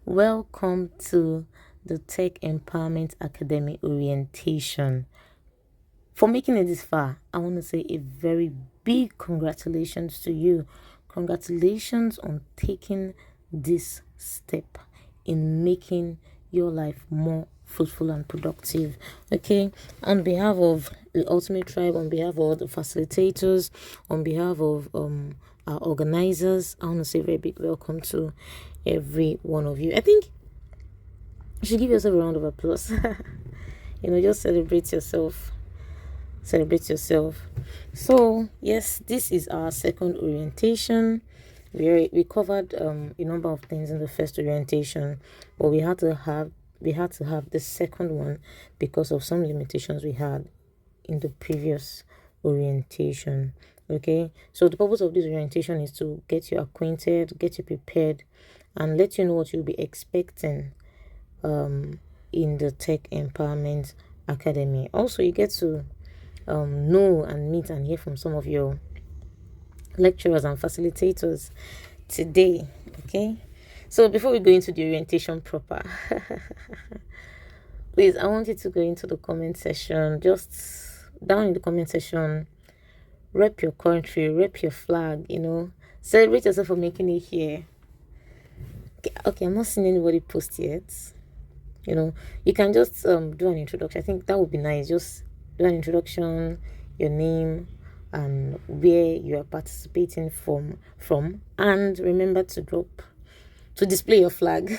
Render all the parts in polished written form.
Welcome to the Tech Empowerment Academy orientation. For making it this far, I want to say a very big congratulations to you. Congratulations on taking this step in making your life more fruitful and productive. Okay, on behalf of the Ultimate Tribe, on behalf of the facilitators, on behalf of our organizers, I want to say a very big welcome to every one of you. I think you should give yourself a round of applause. Just celebrate yourself. So yes, this is our second orientation. We covered a number of things in the first orientation, but we had to have the second one because of some limitations we had in the previous orientation. Okay, so the purpose of this orientation is to get you acquainted, get you prepared, and let you know what you'll be expecting in the Tech Empowerment Academy. Also, you get to know and meet and hear from some of your lecturers and facilitators today. Okay, so before we go into the orientation proper, please, I want you to go into the comment section. Just down in the comment section, rep your country, rep your flag, celebrate yourself for making it here. Okay, I'm not seeing anybody post yet. You can just do an introduction. I think that would be nice. Just do an introduction, your name, and where you are participating from, and remember to display your flag.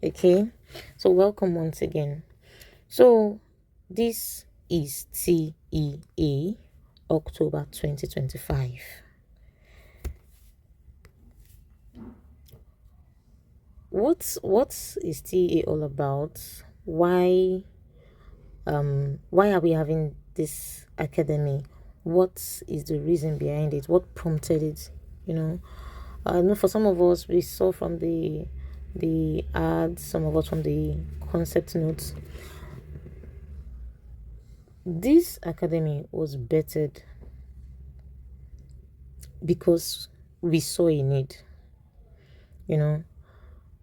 Okay, so welcome once again. So this is TEA October 2025. What is TEA all about? Why are we having this academy? What is the reason behind it? What prompted it? I know for some of us, we saw from the ads, some of us from the concept notes. This academy was bettered because we saw a need,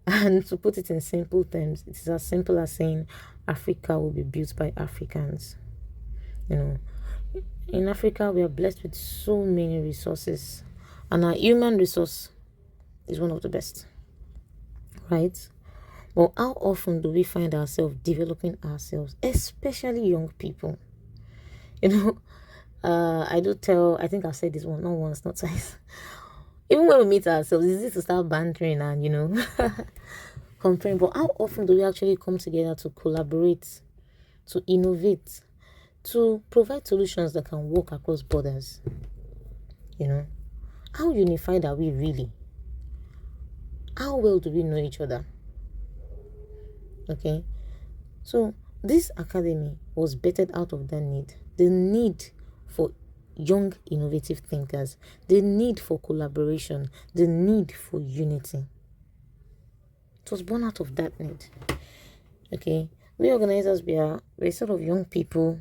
and to put it in simple terms, it is as simple as saying Africa will be built by Africans. In Africa, we are blessed with so many resources, and our human resource is one of the best, right? But how often do we find ourselves developing ourselves, especially young people? I think I've said this one, not once, not twice. Even when we meet ourselves, it's easy to start bantering and, comparing. But how often do we actually come together to collaborate, to innovate, to provide solutions that can work across borders? How unified are we really? How well do we know each other? Okay, so this academy was bettered out of that need. The need for young innovative thinkers, the need for collaboration, the need for unity. It was born out of that need. Okay, we organizers, we're sort of young people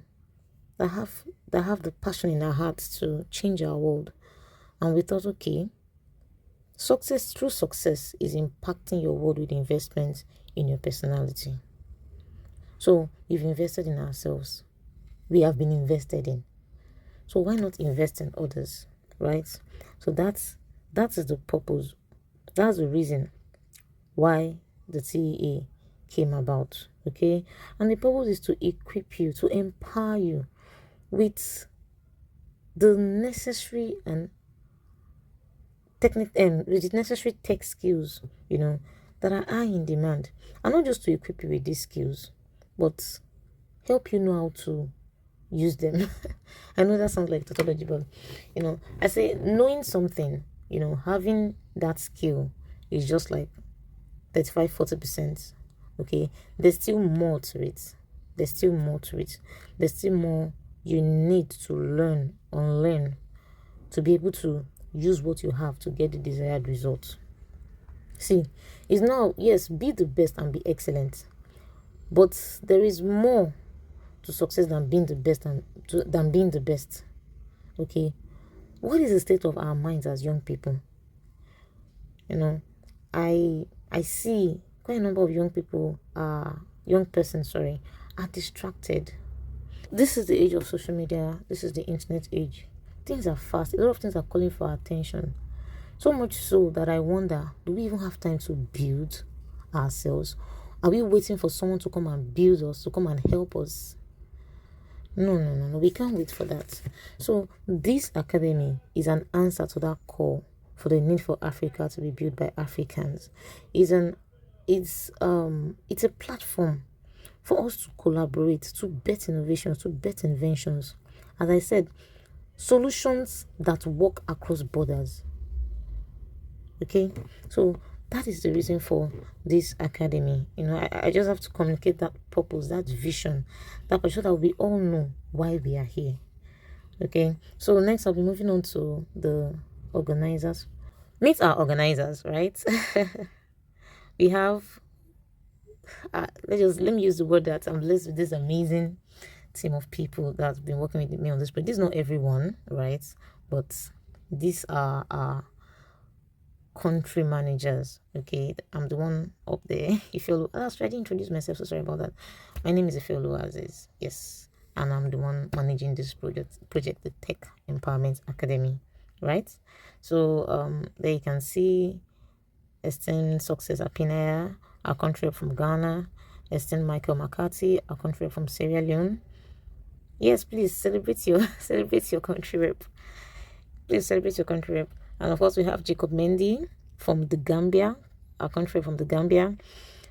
that have the passion in our hearts to change our world, and we thought, okay, true success is impacting your world with investment in your personality. So we've invested in ourselves. We have been invested in. So why not invest in others, right? So that is the purpose. That's the reason why the TEA came about, okay? And the purpose is to equip you, to empower you with the necessary necessary tech skills, that are high in demand. And not just to equip you with these skills, but help you know how to use them. I know that sounds like tautology, but I say knowing something, having that skill is just like 35-40%. Okay, there's still more to it. There's still more you need to unlearn, to be able to use what you have to get the desired result. See, it's now, yes, be the best and be excellent, but there is more to success than being the best than being the best. Okay, what is the state of our minds as young people? I see quite a number of young persons, are distracted. This is the age of social media. This is the internet age. Things are fast. A lot of things are calling for our attention. So much so that I wonder, do we even have time to build ourselves? Are we waiting for someone to come and build us, to come and help us? No. We can't wait for that. So this academy is an answer to that call for the need for Africa to be built by Africans. It's a platform for us to collaborate, to bet innovations, to bet inventions. As I said, solutions that work across borders. Okay, so that is the reason for this academy. I just have to communicate that purpose, that vision, so that we all know why we are here. Okay, so next I'll be moving on to the organizers. Meet our organizers, right? We have let me use the word that I'm blessed with this amazing team of people that have been working with me on this project. This is not everyone, right? But these are our country managers. Okay, I'm the one up there. Ifeolu, I was trying to introduce myself, so sorry about that. My name is Ifeolu Aziz, yes, and I'm the one managing this project, the Tech Empowerment Academy, right? So there you can see Esteemed Success Apinaya, our country rep from Ghana. Esteemed Michael McCarthy, our country rep from Sierra Leone. Yes, please celebrate your country rep. Please celebrate your country rep. And of course, we have Jacob Mendy from the Gambia, our country rep from the Gambia.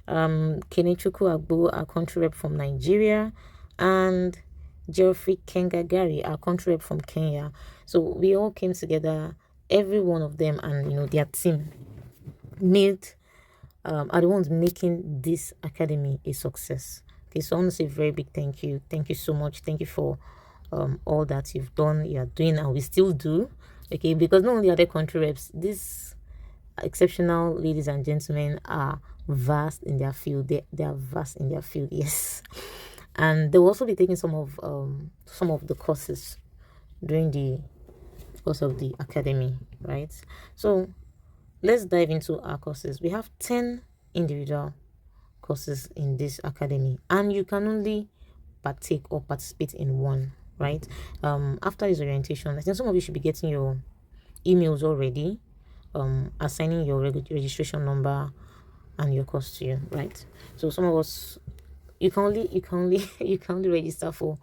Kenechukwu Agbo, our country rep from Nigeria. And Geoffrey Kengagari, our country rep from Kenya. So we all came together, every one of them, and their team are the ones making this academy a success. Okay, so I want to say a very big thank you. Thank you so much. Thank you for all that you've done, you are doing, and we still do. Okay, because not only are they country reps, these exceptional ladies and gentlemen are vast in their field. They are vast in their field, yes. And they will also be taking some of the courses during the course of the academy, right? So let's dive into our courses. We have 10 individual courses in this academy, and you can only partake or participate in one, right? After this orientation, I think some of you should be getting your emails already, assigning your registration number and your course to you, right? So some of us, you can only register for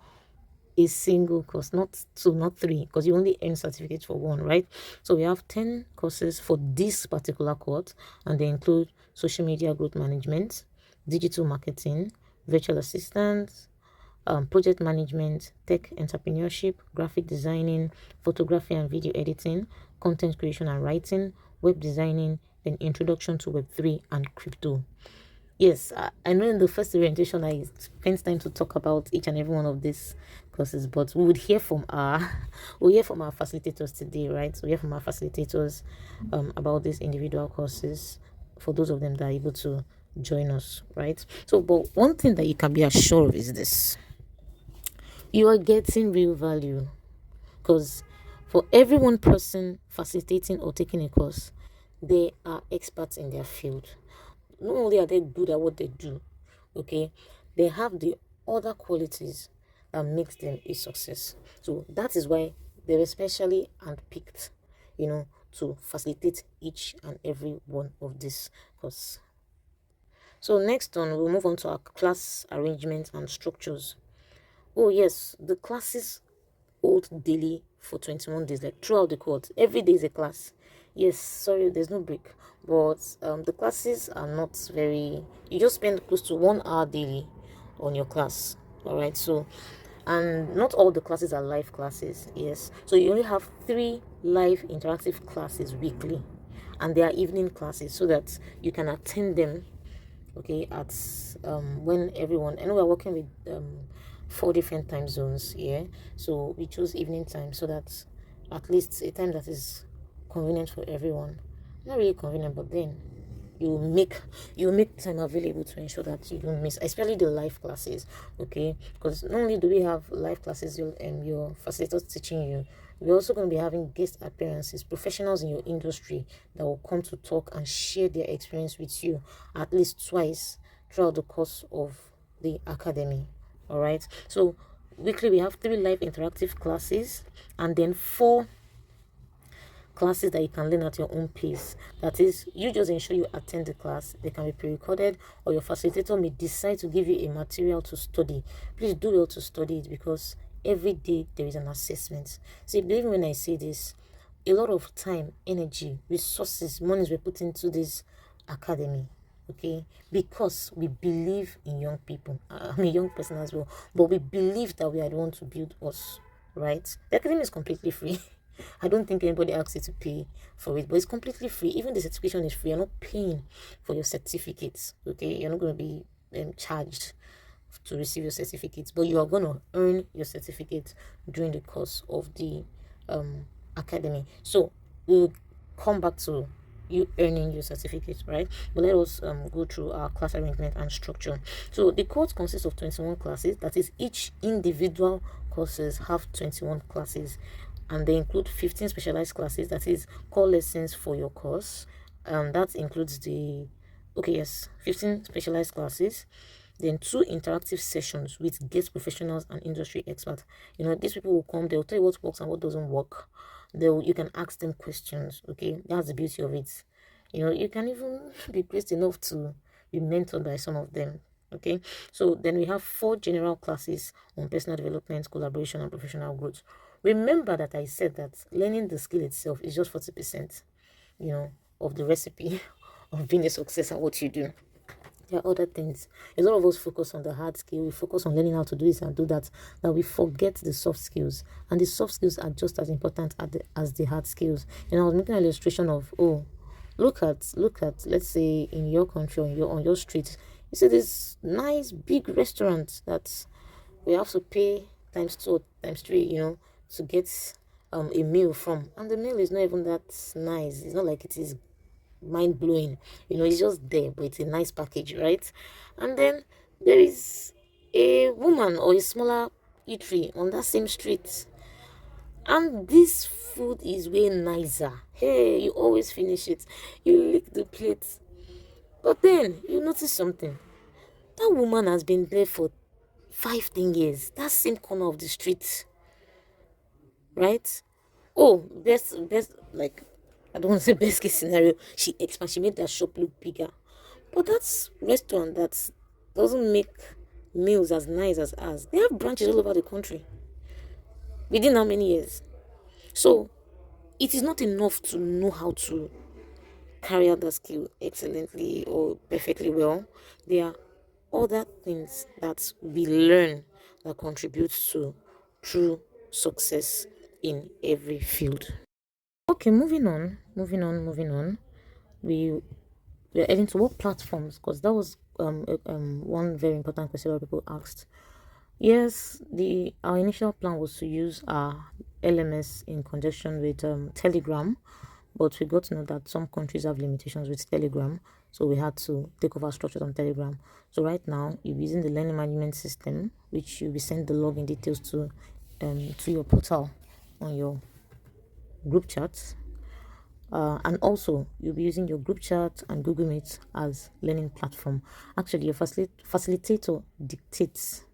a single course, not two, not three, because you only earn certificates for one, right? So we have 10 courses for this particular course, and they include social media growth management, digital marketing, virtual assistants, project management, tech entrepreneurship, graphic designing, photography and video editing, content creation and writing, web designing, then introduction to Web3 and crypto. Yes, I know in the first orientation I spent time to talk about each and every one of these courses, but we'll hear from our facilitators today, right? So we hear from our facilitators about these individual courses for those of them that are able to join us, right? So, but one thing that you can be assured of is this: you are getting real value, because for every one person facilitating or taking a course, they are experts in their field. Not only are they good at what they do, okay, they have the other qualities that makes them a success. So that is why they're especially handpicked, to facilitate each and every one of these courses. So next on, we'll move on to our class arrangement and structures. Oh yes, the classes hold daily for 21 days, like throughout the course. Every day is a class. Yes, sorry, there's no break. But the classes are not very... You just spend close to 1 hour daily on your class. Alright, so... And not all the classes are live classes, yes. So you only have 3 live interactive classes weekly. And they are evening classes, so that you can attend them, okay, at when everyone... I know we're working with 4 different time zones here. So we choose evening time, so that at least a time that is convenient for everyone. Not really convenient, but then you make time available to ensure that you don't miss, especially the live classes. Okay, because not only do we have live classes, your facilitators teaching you, we're also going to be having guest appearances, professionals in your industry that will come to talk and share their experience with you at least twice throughout the course of the academy. All right, so weekly we have 3 live interactive classes and then 4 classes that you can learn at your own pace. That is, you just ensure you attend the class. They can be pre-recorded, or your facilitator may decide to give you a material to study. Please do well to study it, because every day there is an assessment. See, believe me when I say this, a lot of time, energy, resources, monies were put into this academy. Okay, because we believe in young people. I'm a young person as well, but we believe that we are the one to build us, right? The academy is completely free. I don't think anybody asks you to pay for it, but it's completely free. Even the certification is free. You're not paying for your certificates. Okay, you're not going to be charged to receive your certificates, but you are going to earn your certificate during the course of the academy. So we'll come back to you earning your certificate, right? But let us go through our class arrangement and structure. So the course consists of 21 classes. That is, each individual courses have 21 classes, and they include 15 specialized classes, that is core lessons for your course. That includes 15 specialized classes, then 2 interactive sessions with guest professionals and industry experts. These people will come, they'll tell you what works and what doesn't work. You can ask them questions. Okay, that's the beauty of it. You can even be graced enough to be mentored by some of them. Okay, so then we have 4 general classes on personal development, collaboration, and professional growth. Remember that I said that learning the skill itself is just 40%, of the recipe of being a success at what you do. There are other things. A lot of us focus on the hard skill. We focus on learning how to do this and do that. That we forget the soft skills. And the soft skills are just as important as the hard skills. I was making an illustration of, look at, let's say in your country, on your street, you see this nice big restaurant that we have to pay times 2 or times 3, to get a meal from. And the meal is not even that nice. It's not like it is mind blowing. It's just there, but it's a nice package, right? And then there is a woman or a smaller eatery on that same street, and this food is way nicer. Hey, you always finish it, you lick the plate, but then you notice something. That woman has been there for 15 years, that same corner of the street, right? Oh, best, like, I don't want to say best case scenario, she made that shop look bigger. But that's restaurant that doesn't make meals as nice as ours. They have branches all over the country. Within how many years? So it is not enough to know how to carry out the skill excellently or perfectly well. There are other things that we learn that contributes to true success in every field. Okay, moving on. We we're heading to what platforms, because that was one very important question that people asked. Yes, our initial plan was to use our LMS in conjunction with Telegram, but we got to know that some countries have limitations with Telegram, so we had to take over structures on Telegram. So right now, you're using the learning management system, which you'll be sent the login details to your portal on your group chats. And also, you'll be using your group chat and Google Meet as learning platform. Actually, your facilitator dictates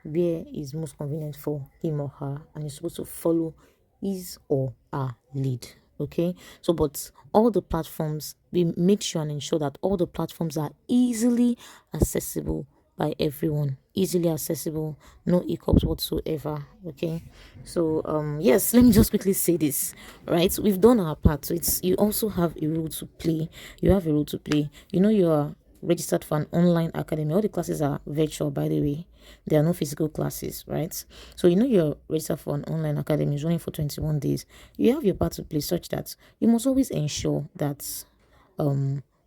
where is most convenient for him or her, and you're supposed to follow his or her lead. Okay, so but all the platforms, we make sure and ensure that all the platforms are easily accessible by everyone, easily accessible, no hiccups whatsoever. Okay, so yes, let me just quickly say this, right? We've done our part, so you also have a role to play. You have a role to play. You are registered for an online academy. All the classes are virtual, by the way. There are no physical classes, right? So you're registered for an online academy. It's running for 21 days. You have your part to play, such that you must always ensure that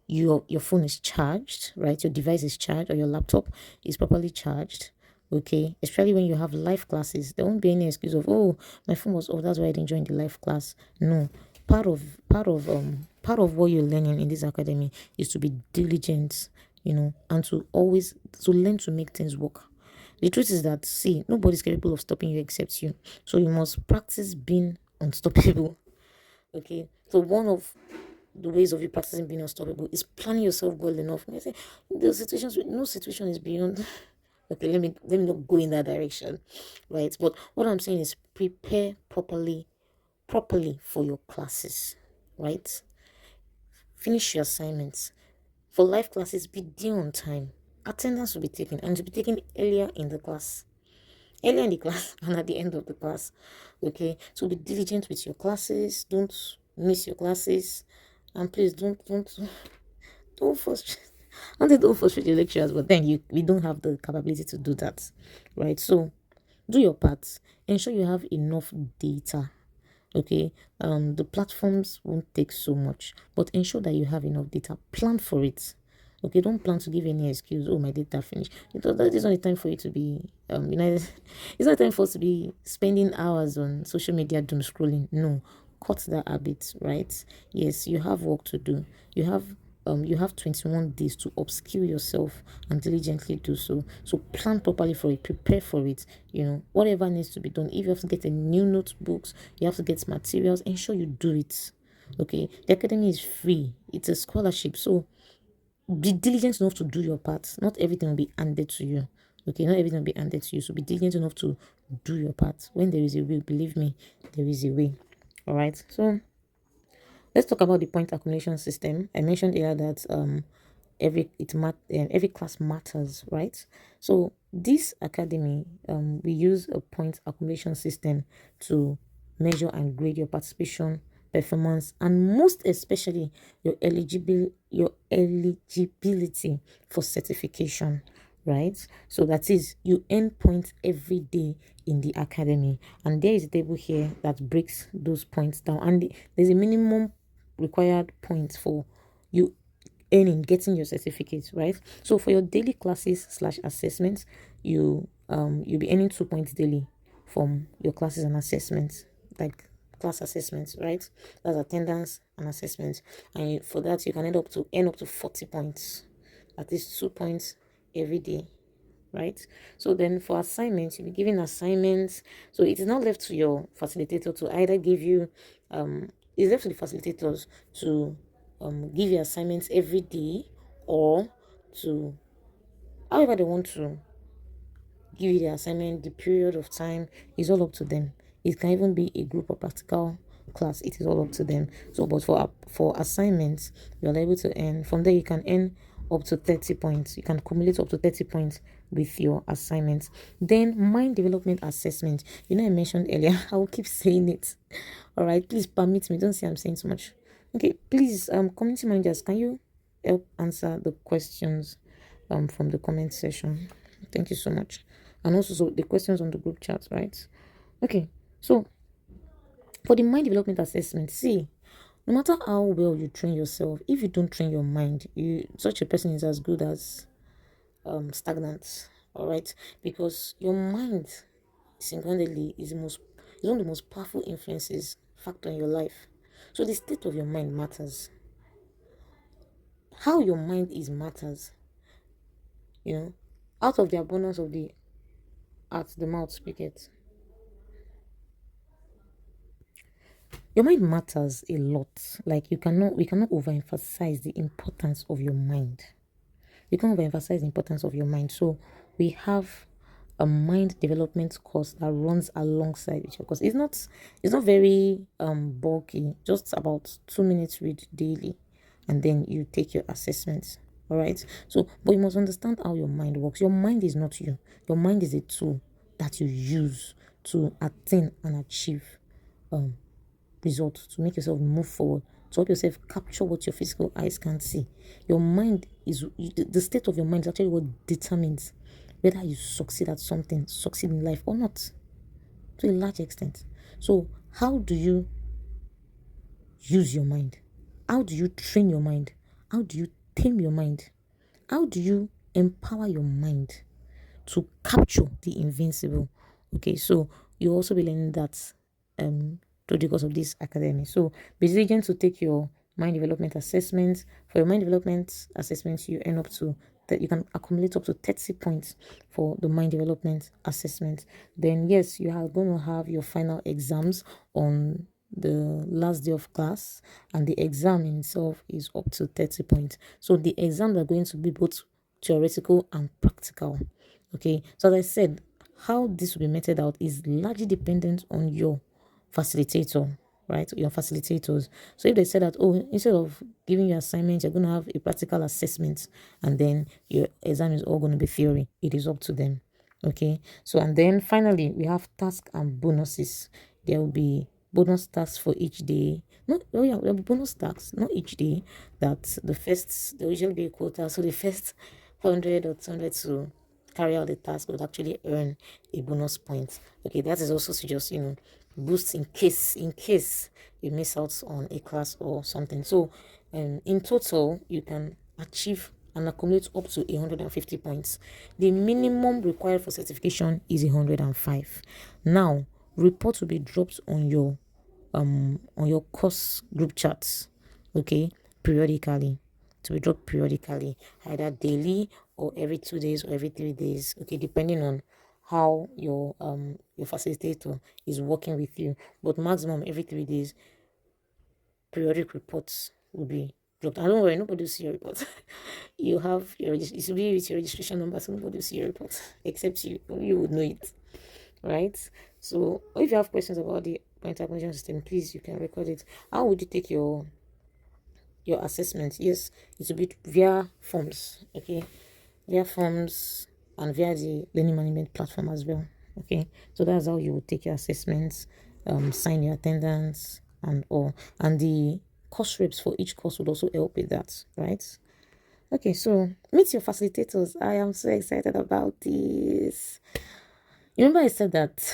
your phone is charged, right? Your device is charged, or your laptop is properly charged. Okay, especially when you have live classes, there won't be any excuse of, oh, my phone was off, that's why I didn't join the live class. No, part of part of what you're learning in this academy is to be diligent, and to always to learn to make things work. The truth is that, see, nobody's capable of stopping you except you. So you must practice being unstoppable. Okay. So one of the ways of you practicing being unstoppable is planning yourself well enough. I say the situations, no situation is beyond. Okay, let me not go in that direction, right? But what I'm saying is prepare properly for your classes, right? Finish your assignments. For life classes, be due on time. Attendance will be taken, and to be taken earlier in the class and at the end of the class. Okay, so be diligent with your classes. Don't miss your classes, and please don't frustrate. I don't frustrate your lecturers, but then we don't have the capability to do that, right? So do your part. Ensure you have enough data. Okay, the platforms won't take so much, but ensure that you have enough data. Plan for it. Okay, don't plan to give any excuse. Oh, my data finished. That is not the time for you to be it's not time for us to be spending hours on social media doom scrolling. No, cut that habit, right? Yes, you have work to do. You have 21 days to upskill yourself and diligently do so. So plan properly for it, prepare for it. Whatever needs to be done. If you have to get a new notebooks, you have to get materials, ensure you do it. Okay, the academy is free, it's a scholarship, so be diligent enough to do your part. Not everything will be handed to you. Okay, not everything will be handed to you. So be diligent enough to do your part. When there is a will, believe me, there is a way. All right. So let's talk about the point accumulation system. I mentioned earlier that every class matters, right? So this academy, we use a point accumulation system to measure and grade your participation, performance, and most especially your eligibility for certification, right? So that is, you earn points every day in the academy, and there is a table here that breaks those points down, and there's a minimum required points for you getting your certificate, right? So for your daily classes slash assessments, you'll be earning 2 points daily from your classes and assessments, like class assessments, right? That's attendance and assessments. And for that, you can earn up to 40 points, at least 2 points every day, right? So then for assignments, you'll be given assignments. So it is not left to your facilitator to either give you it's left to the facilitators to give you assignments every day, or to however they want to give you the assignment. The period of time is all up to them. It can even be a group or practical class. It is all up to them. So but for assignments, you're able to earn from there. You can earn up to 30 points. You can accumulate up to 30 points with your assignments. Then mind development assessment. I mentioned earlier, I will keep saying it. All right, please permit me, don't say I'm saying too much. Okay, please, community managers, can you help answer the questions from the comment section? Thank you so much. And also, so the questions on the group chat, right? Okay, so for the mind development assessment, see, no matter how well you train yourself, if you don't train your mind, such a person is as good as stagnant. All right, because your mind single-handedly is one of the most powerful influences factor in your life. So the state of your mind matters. How your mind is matters. Out of the abundance of the heart, the mouth speaketh. Your mind matters a lot. Like we cannot overemphasize the importance of your mind. We can't overemphasize the importance of your mind. So we have a mind development course that runs alongside with your course. It's not very bulky, just about 2 minutes read daily, and then you take your assessments. All right. So but you must understand how your mind works. Your mind is not you. Your mind is a tool that you use to attain and achieve results, to make yourself move forward, to help yourself capture what your physical eyes can't see. Your mind is the state of your mind is actually what determines whether you succeed at something, succeed in life or not, to a large extent. So how do you use your mind? How do you train your mind? How do you tame your mind? How do you empower your mind to capture the invincible? Okay, so you'll also be learning that through the course of this academy. So be diligent to take your mind development assessments. For your mind development assessments, you end up to that you can accumulate up to 30 points for the mind development assessment. Then yes, you are going to have your final exams on the last day of class, and the exam in itself is up to 30 points. So the exams are going to be both theoretical and practical. Okay, so as I said, how this will be meted out is largely dependent on your facilitator, right? Your facilitators. So if they say that, oh, instead of giving you assignments, you're going to have a practical assessment, and then your exam is all going to be theory, it is up to them. Okay, so and then finally we have tasks and bonuses. There will be bonus tasks for each day. Not oh yeah, there'll be bonus tasks, not each day. That the first there will usually be a quota. So the first 100 or 200 to carry out the task would actually earn a bonus point. Okay, that is also to just boost in case you miss out on a class or something. So in total you can achieve and accumulate up to 150 points. The minimum required for certification is 105. Now reports will be dropped on your course group chats, okay, periodically, to be dropped periodically, either daily or every 2 days or every 3 days, okay, depending on how your facilitator is working with you, but maximum every 3 days. Periodic reports will be dropped. And don't worry, nobody will see your report. You have your it will be with your registration number, so nobody will see your report except you. Only you would know it, right? So if you have questions about the point accumulation system, please you can record it. How would you take your assessment? Yes, it will be via forms, okay, via forms and via the learning management platform as well. Okay, so that's how you would take your assessments, sign your attendance and all, and the course reps for each course would also help with that, right? Okay, so meet your facilitators. I am so excited about this. You remember I said that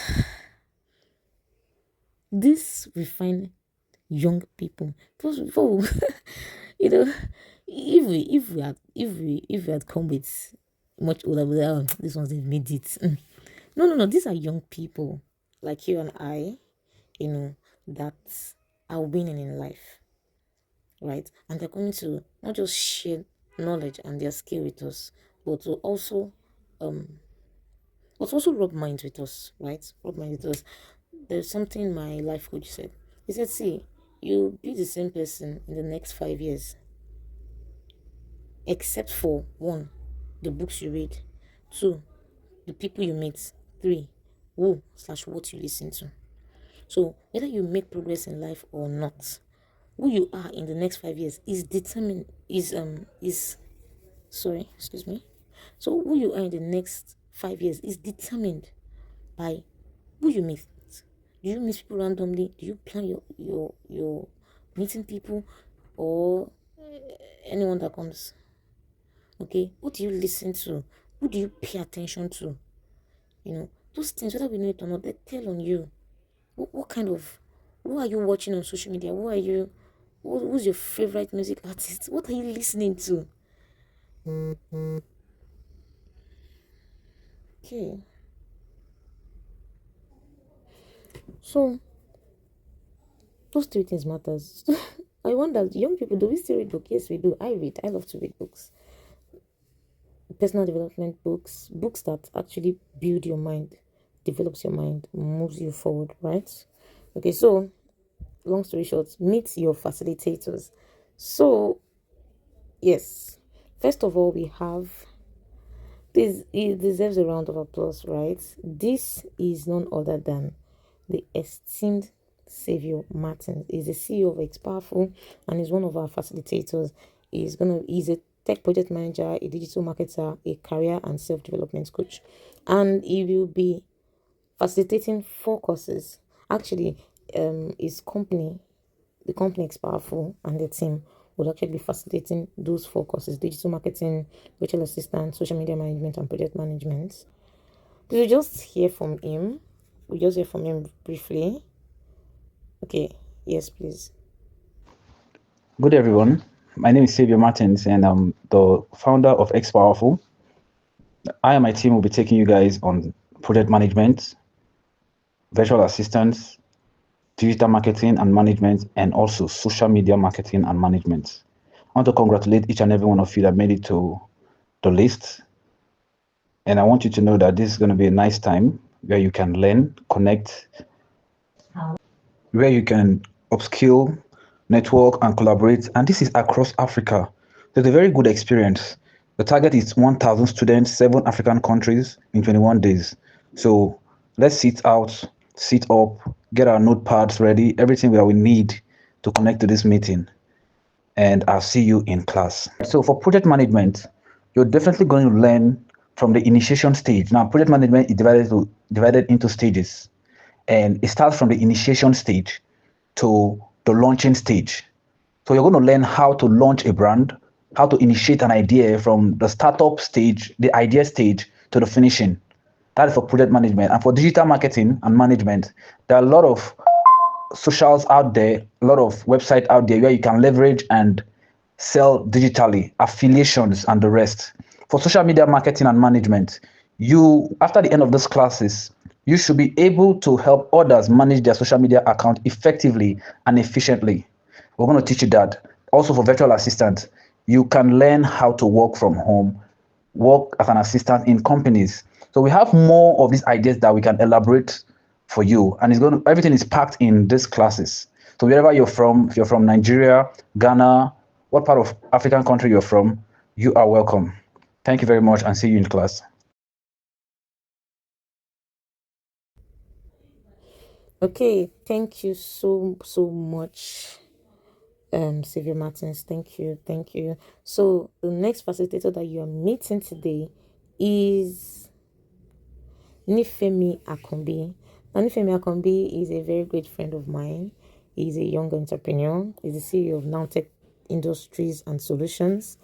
this refine young people. Before you know, if we had come with much older, these ones they've made it. No. These are young people like you and I, that are winning in life, right? And they're going to not just share knowledge and their skill with us, but to also rub minds with us, right? Rub minds with us. There's something my life coach said. He said, see, you'll be the same person in the next 5 years, except for one, the books you read, two, the people you meet, three, who/what you listen to. So whether you make progress in life or not, who you are in the next 5 years is determined sorry, excuse me. So who you are in the next 5 years is determined by who you meet. Do you meet people randomly? Do you plan your meeting people or anyone that comes? Okay, what do you listen to? Who do you pay attention to? Those things, whether we know it or not, they tell on you. What kind of, who are you watching on social media? Who's your favorite music artist? What are you listening to? Okay. So those three things matters. I wonder, young people, do we still read books? Yes, we do. I read. I love to read books. Personal development books that actually build your mind, develops your mind, moves you forward, right? Okay, so long story short, meet your facilitators. So yes, first of all, we have this. It deserves a round of applause, right? This is none other than the esteemed Savior Martin. Is the CEO of X Powerful and is one of our facilitators. He's a tech project manager, a digital marketer, a career and self-development coach, and he will be facilitating 4 courses. Actually, his company, the company X Powerful, and the team would actually be facilitating those 4 courses: digital marketing, virtual assistant, social media management, and project management. We'll just hear from him. Briefly. Okay, yes, please. Good everyone. My name is Xavier Martins and I'm the founder of X Powerful. I and my team will be taking you guys on project management, virtual assistants, digital marketing and management, and also social media marketing and management. I want to congratulate each and every one of you that made it to the list. And I want you to know that this is going to be a nice time where you can learn, connect, where you can upskill, network, and collaborate. And this is across Africa. So it's a very good experience. The target is 1,000 students, 7 African countries in 21 days. So let's sit up, get our notepads ready, everything that we need to connect to this meeting. And I'll see you in class. So for project management, you're definitely going to learn from the initiation stage. Now, project management is divided into stages, and it starts from the initiation stage to the launching stage. So you're going to learn how to launch a brand, how to initiate an idea from the startup stage, the idea stage, to the finishing. That is for project management. And for digital marketing and management, there are a lot of socials out there, a lot of websites out there where you can leverage and sell digitally, affiliations and the rest. For social media marketing and management, you after the end of these classes, you should be able to help others manage their social media account effectively and efficiently. We're going to teach you that. Also for virtual assistant, you can learn how to work from home, work as an assistant in companies. So we have more of these ideas that we can elaborate for you, and everything is packed in these classes. So wherever you're from, if you're from Nigeria, Ghana, what part of African country you're from, you are welcome. Thank you very much, and see you in class. Okay, thank you so much, Xavier Martins. Thank you. So the next facilitator that you are meeting today is Nifemi Akombi. Now, Nifemi Akombi is a very great friend of mine. He's a young entrepreneur. He's the CEO of Nowtech Industries and Solutions.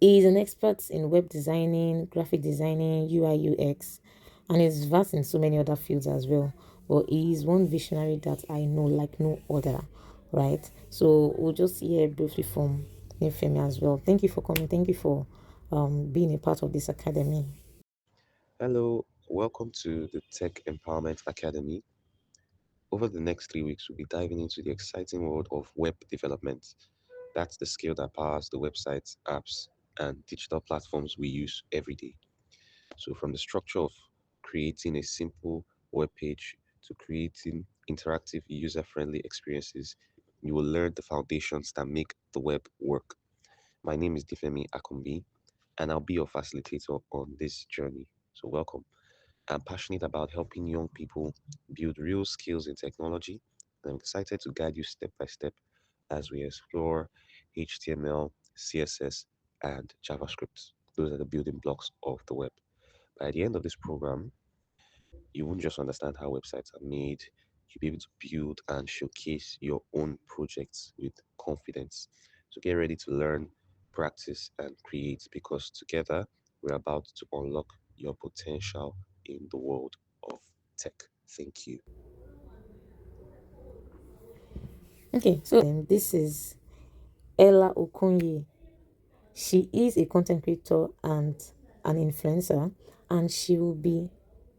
He is an expert in web designing, graphic designing, UI UX, and is vast in so many other fields as well. But he is one visionary that I know like no other, right? So we'll just hear briefly from Nifemi as well. Thank you for coming. Thank you for being a part of this academy. Hello, welcome to the Tech Empowerment Academy. Over the next 3 weeks, we'll be diving into the exciting world of web development. That's the skill that powers the websites, apps, and digital platforms we use every day. So, from the structure of creating a simple web page to creating interactive, user friendly experiences, you will learn the foundations that make the web work. My name is Difemi Akumbi, and I'll be your facilitator on this journey. So, welcome. I'm passionate about helping young people build real skills in technology, and I'm excited to guide you step by step as we explore HTML, CSS, and JavaScript. Those are the building blocks of the web. By the end of this program, you won't just understand how websites are made, you'll be able to build and showcase your own projects with confidence. So get ready to learn, practice, and create because together we're about to unlock your potential in the world of tech. Thank you. Okay, so this is Ella Okunye. She is a content creator and an influencer, and she will be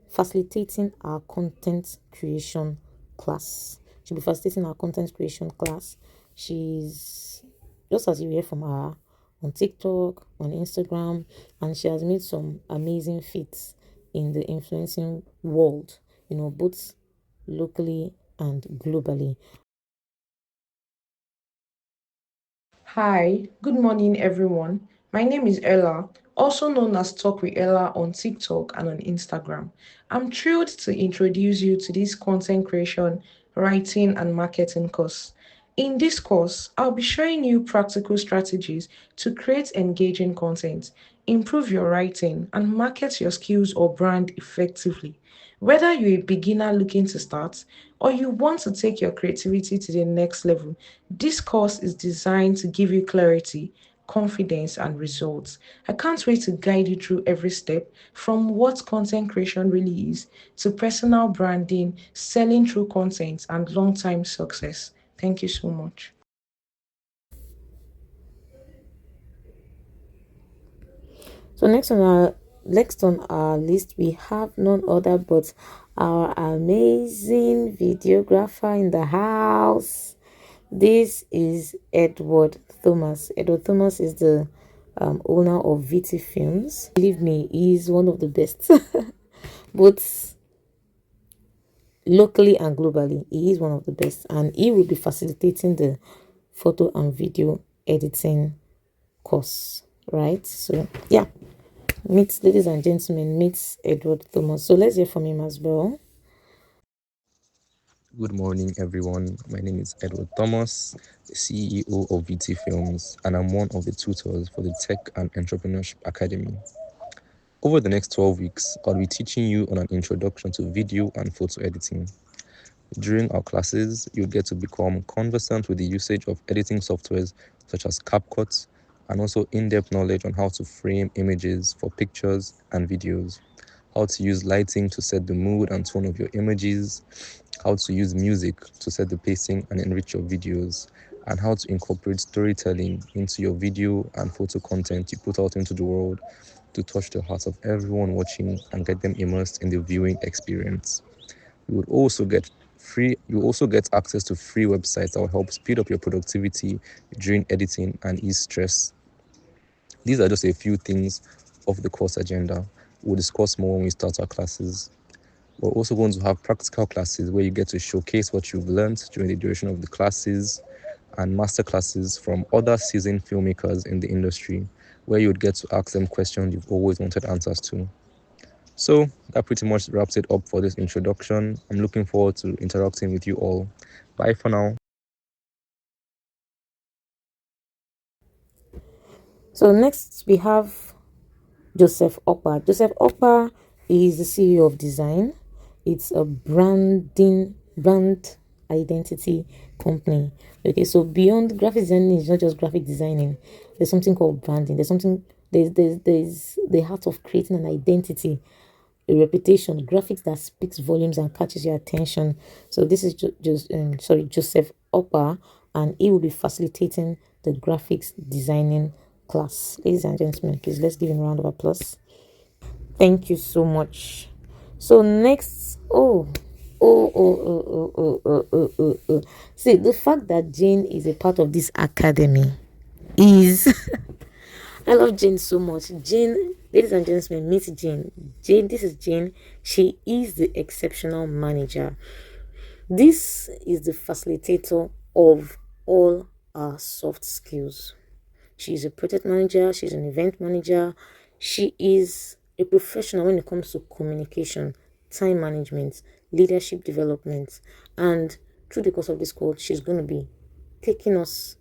facilitating our content creation class. She'll be facilitating our content creation class. She's just as you hear from her on TikTok, on Instagram, and she has made some amazing feats in the influencing world, both locally and globally. Hi, good morning, everyone. My name is Ella, also known as Talk with Ella on TikTok and on Instagram. I'm thrilled to introduce you to this content creation, writing, and marketing course. In this course, I'll be showing you practical strategies to create engaging content, improve your writing, and market your skills or brand effectively. Whether you're a beginner looking to start or you want to take your creativity to the next level, this course is designed to give you clarity, confidence, and results. I can't wait to guide you through every step from what content creation really is to personal branding, selling through content, and long time success. Thank you so much. So next on our next on our list, we have none other but our amazing videographer in the house. This is Edward Thomas. Edward Thomas is the owner of VT Films. Believe me, he's one of the best, both locally and globally. He is one of the best, and he will be facilitating the photo and video editing course, right? So yeah, meet, ladies and gentlemen, meet Edward Thomas. So let's hear from him as well. Good morning, everyone. My name is Edward Thomas, the CEO of VT Films, and I'm one of the tutors for the Tech and Entrepreneurship Academy. Over the next 12 weeks, I'll be teaching you on an introduction to video and photo editing. During our classes, you'll get to become conversant with the usage of editing softwares such as CapCut, and also in-depth knowledge on how to frame images for pictures and videos, how to use lighting to set the mood and tone of your images, how to use music to set the pacing and enrich your videos, and how to incorporate storytelling into your video and photo content you put out into the world to touch the hearts of everyone watching and get them immersed in the viewing experience. You also get access to free websites that will help speed up your productivity during editing and ease stress. These are just a few things of the course agenda. We'll discuss more when we start our classes. We're also going to have practical classes where you get to showcase what you've learned during the duration of the classes, and master classes from other seasoned filmmakers in the industry where you would get to ask them questions you've always wanted answers to. So that pretty much wraps it up for this introduction. I'm looking forward to interacting with you all. Bye for now. So next we have Joseph Okpa. Joseph Okpa is the CEO of Design. It's a brand identity company. Okay, so beyond graphic designing is not just graphic designing. There's something called branding. There's the heart of creating an identity, a reputation, graphics that speaks volumes and catches your attention. So this is Joseph Okpa, and he will be facilitating the graphics designing class. Ladies and gentlemen, please let's give him a round of applause. Thank you so much. So next, see, the fact that Jane is a part of this academy is I love Jane so much. Jane, ladies and gentlemen, meet Jane. Jane, this is Jane. She is the exceptional manager. This is the facilitator of all our soft skills. She's a project manager, she's an event manager, she is a professional when it comes to communication, time management, leadership development, and through the course of this course, she's going to be taking us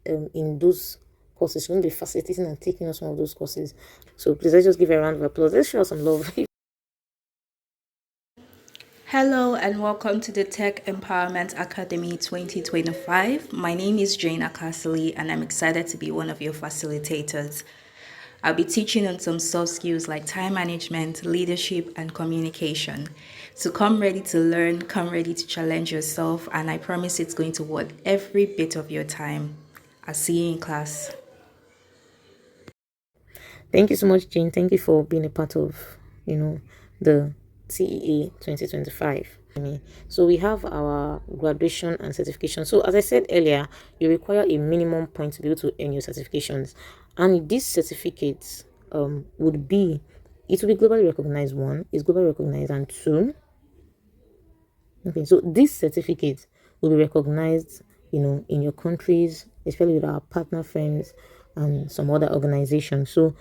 in those courses. She's going to be facilitating and taking us one of those courses. So please let's just give her a round of applause. Let's show her some love. Hello and welcome to the Tech Empowerment Academy 2025. My name is Jane Akasili and I'm excited to be one of your facilitators. I'll be teaching on some soft skills like time management, leadership, and communication. So come ready to learn, come ready to challenge yourself, and I promise it's going to worth every bit of your time. I'll see you in class. Thank you so much, Jane. Thank you for being a part of, the TEA 2025. So we have our graduation and certification. So as I said earlier, you require a minimum point to be able to earn your certifications. And these certificates would be, it will be globally recognized, one, is globally recognized, and two, okay, so this certificate will be recognized, in your countries, especially with our partner firms and some other organizations. So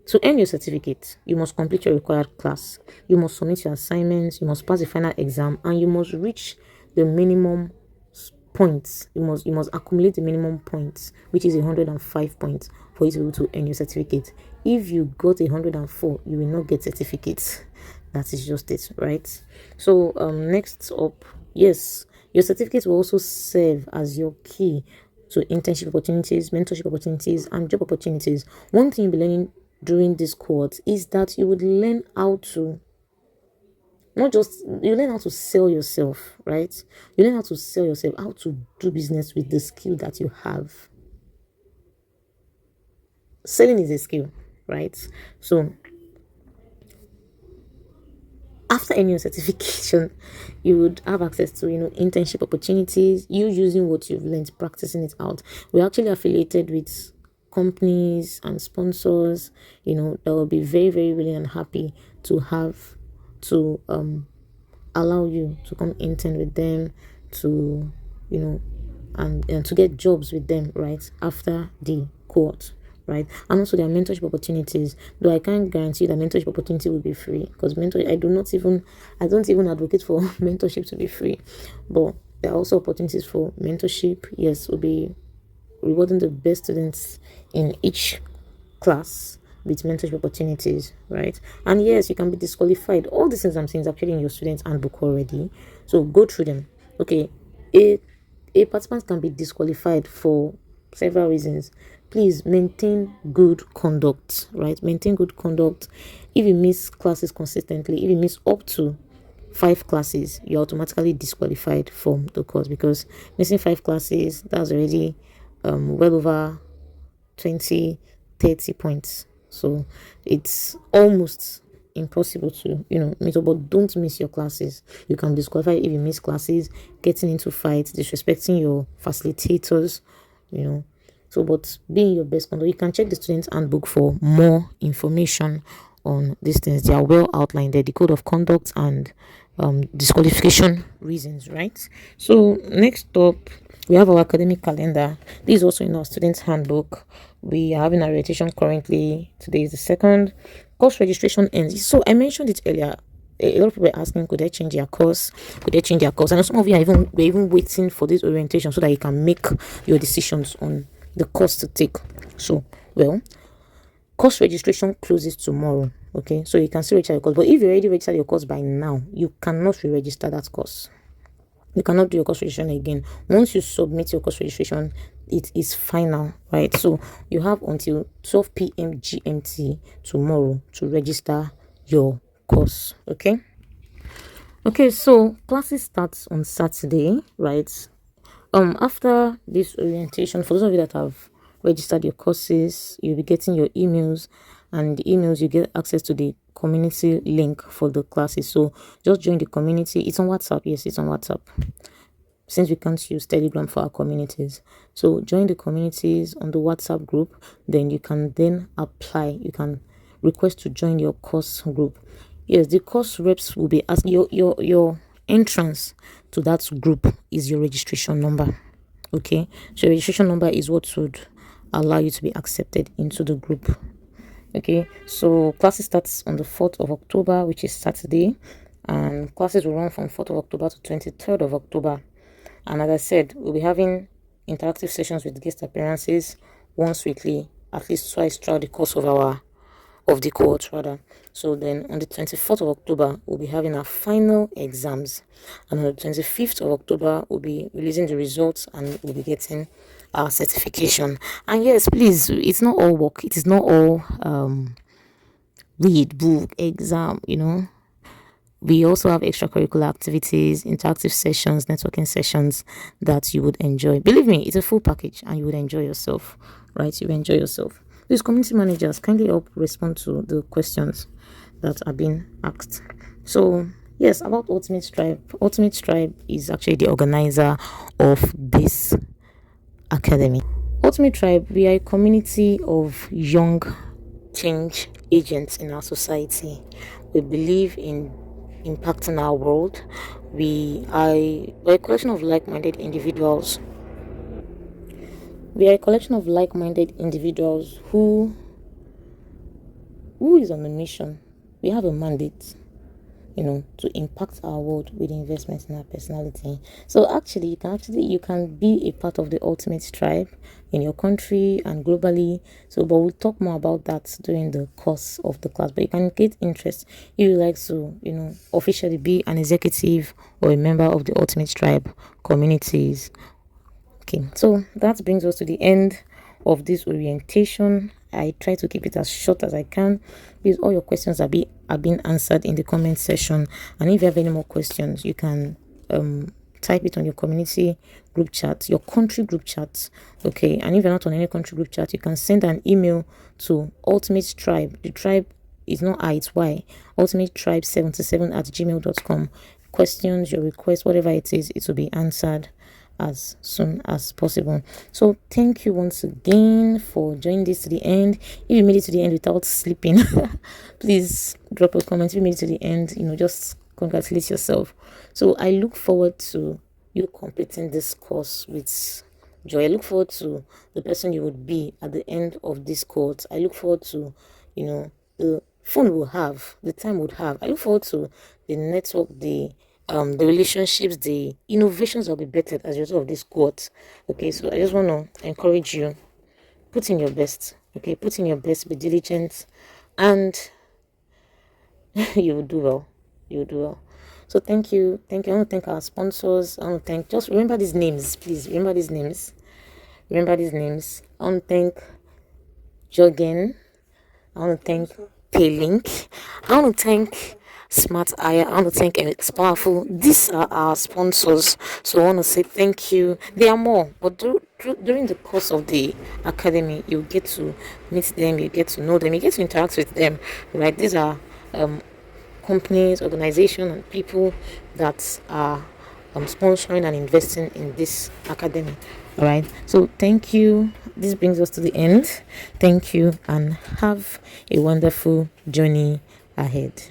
to earn your certificate, you must complete your required class, you must submit your assignments, you must pass the final exam, and you must reach the minimum points. You must accumulate the minimum points, which is 105 points, for you to be able to earn your certificate. If you got 104, you will not get certificates. That is just it, right? So next up, yes, your certificate will also serve as your key to internship opportunities, mentorship opportunities, and job opportunities. One thing you'll be learning during this course is that you would learn how to you learn how to sell yourself, right? You learn how to sell yourself, how to do business with the skill that you have. Selling is a skill, right? So after any certification, you would have access to internship opportunities. You using what you've learned, practicing it out. We're actually affiliated with companies and sponsors, that will be very, very willing and happy to have to allow you to come intern with them, to and to get jobs with them right after the cohort, right? And also there are mentorship opportunities, though I can't guarantee that mentorship opportunity will be free, because I don't even advocate for mentorship to be free. But there are also opportunities for mentorship. Yes, will be rewarding the best students in each class with mentorship opportunities, right? And yes, you can be disqualified. All these things I'm saying is actually in your student's handbook already. So go through them. Okay. A participant can be disqualified for several reasons. Please maintain good conduct, right? Maintain good conduct. If you miss classes consistently, if you miss up to 5 classes, you're automatically disqualified from the course, because missing 5 classes, that's already well over 20, 30 points. So it's almost impossible to meet up. But don't miss your classes. You can disqualify if you miss classes, getting into fights, disrespecting your facilitators, so but being your best conduct. You can check the student's handbook for more information on these things. They are well outlined there, the code of conduct and disqualification reasons, right? So next up, we have our academic calendar. This is also in our students handbook. We are having our rotation currently. Today is the 2nd. Course registration ends. So I mentioned it earlier. A lot of people were asking, could they change their course? Could they change their course? And some of you were even waiting for this orientation so that you can make your decisions on the course to take. So, well, course registration closes tomorrow. Okay, so you can still register your course. But if you already registered your course by now, you cannot re-register that course. You cannot do your course registration again. Once you submit your course registration, it is final, right? So you have until 12 p.m. GMT tomorrow to register your course. Okay, so classes starts on Saturday, right? After this orientation, for those of you that have registered your courses, you'll be getting your emails, and the emails you get access to the community link for the classes. So just join the community. It's on WhatsApp. Yes, it's on WhatsApp, since we can't use Telegram for our communities. So join the communities on the WhatsApp group. Then you can apply. You can request to join your course group. Yes, the course reps will be asking your entrance to that group is your registration number. Okay, so your registration number is what would allow you to be accepted into the group. Okay, so classes starts on the 4th of October, which is Saturday, and classes will run from 4th of October to 23rd of October. And as I said, we'll be having interactive sessions with guest appearances once weekly, at least twice throughout the course of the cohort rather. So then on the 24th of October, we'll be having our final exams, and on the 25th of October, we'll be releasing the results and we'll be getting our certification. And yes, please, it's not all work. It is not all read, book, exam, We also have extracurricular activities, interactive sessions, networking sessions that you would enjoy. Believe me, it's a full package and you would enjoy yourself, right? You will enjoy yourself. These community managers kindly help respond to the questions that are being asked. So, yes, about Ultimate Trybe. Ultimate Trybe is actually the organizer of this academy. Ultimate Trybe, we are a community of young change agents in our society. We believe in impacting our world. We're a collection of like-minded individuals. We are a collection of like-minded individuals who is on a mission. We have a mandate, to impact our world with investment in our personality. So actually, you can be a part of the Ultimate Trybe in your country and globally. So, but we'll talk more about that during the course of the class. But you can get interest if you like to, officially be an executive or a member of the Ultimate Trybe communities. Okay, so that brings us to the end of this orientation. I try to keep it as short as I can because all your questions are being answered in the comment section. And if you have any more questions, you can type it on your community group chat, your country group chat. Okay, and if you're not on any country group chat, you can send an email to ultimate Trybe. The tribe is not I, it's Y. ultimatetribe77@gmail.com. Questions, your request, whatever it is, it will be answered as soon as possible. So thank you once again for joining this to the end. If you made it to the end without sleeping, please drop a comment. If you made it to the end, just congratulate yourself. So I look forward to you completing this course with joy. I look forward to the person you would be at the end of this course. I look forward to the fun we'll have, the time we'll have. I look forward to the network, the relationships, the innovations that will be bettered as a result of this quote. Okay, so I just want to encourage you, put in your best. Okay, put in your best, be diligent, and you will do well. You will do well. So thank you. I want to thank our sponsors. I want to thank, just remember these names, please. Remember these names. I want to thank Jogen. I want to thank Paylink. I want to thank Smart Eye. I want to thank It's Powerful. These are our sponsors. So I want to say thank you. There are more, but during the course of the academy, you get to meet them, you get to know them, you get to interact with them. Right? These are companies, organizations, and people that are sponsoring and investing in this academy. All right, so thank you. This brings us to the end. Thank you, and have a wonderful journey ahead.